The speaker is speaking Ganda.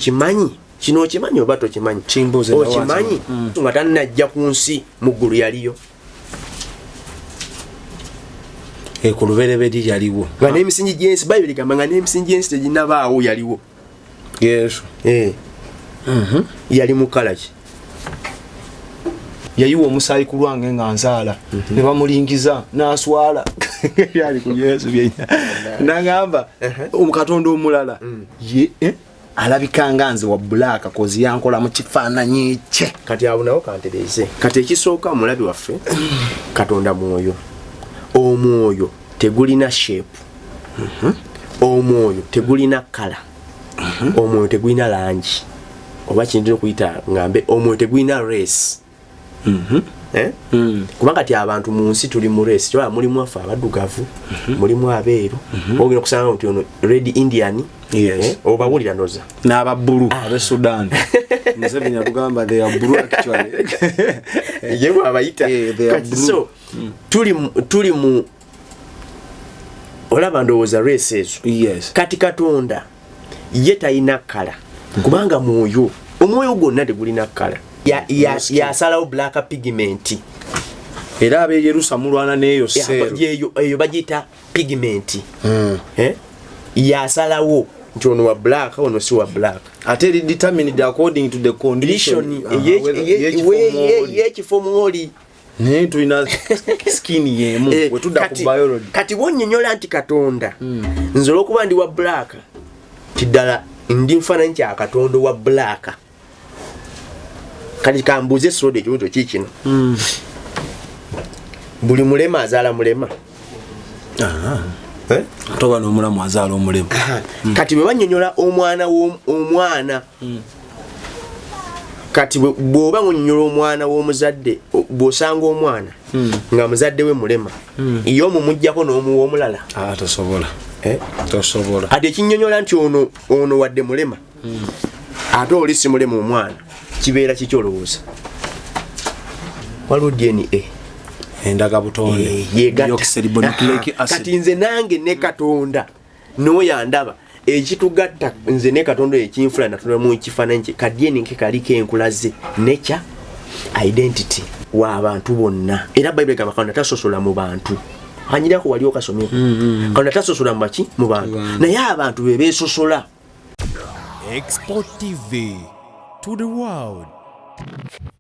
Kimanyi kino kimanyi oba tokimanyi kimbuze okimanyi nga tannajja ku nsi mu ggulu yaliyo ku lubereberye yaliwo nga n'emisingi gy'ensi bayibuli gamba nga n'emisingi gy'ensi teginnabaawo yaliwo Yesu yali mu kala ki yayiwa omusaayi ku lwange nga nzaala ne bamulingiza n'aswala yali ku Yesu byenya nagamba omukatonda omulala ye alabika nga nze wa black kozi yankola mu kifaananyi kye kati awo nawo kantereze kati ekisooka omulabi waffe katonda mwoyo omwoyo tegulina shape omwoyo tegulina kala omwoyo tegulina langi oba kintu okuyita ngambe omwoyo tegulina race kubanga kati abantu mu nsi tuli mu race kyoba mulimu afa abaddugavu mulimu abeeru ogenda okusanga nti ono red indian obawulira noza n'ababbulu abe Sudan Museveni agamba they are blue actually yewe abayita so tuli mu olaba ndowooza race ezo kati katonda ye talina kala kubanga mwoyo omwoyo gwonna tegulina kala yasalawo black pigment era abe Yerusalemu lwana neyo eyo bagiyita pigment yasalawo nti ono wa black ono si wa black ate determined according to the condition yekifo mwoli ne tulina skin yemu wetudda ku biology kati wonnyonnyola nti katonda nzola okuba ndi wa black kiddala ndi nfaananyi kya katonda wa black kati kambuuze sode ekibuto kikino buli mulema azaala mulema toba n'omulamu azaala omulema kati bwe bannyonnyola omwana kati bw'oba nnyonnyola omwana w'omuzadde bw'osanga omwana nga muzadde we mulema ye omumuggyako n'omuwa omulala tosobola tosobola ate ekinnyonnyola nti ono wadde mulema ate oli si mulema omwana kibeera kikyolowooza waliwo DNA endaga butonde kati nze nange ne katonda n'oyandaba ekitugatta nze ne katonda ekinfula natonda mu kifaananyi kye ka DNA nke kaliko enkulaze nature identity w'abantu bonna era bayibuli egamba katonda tasosola mu bantu anyirako wali okasomye katonda tasosola mu baki mu bantu naye abantu be beesosola. Export TV to the world.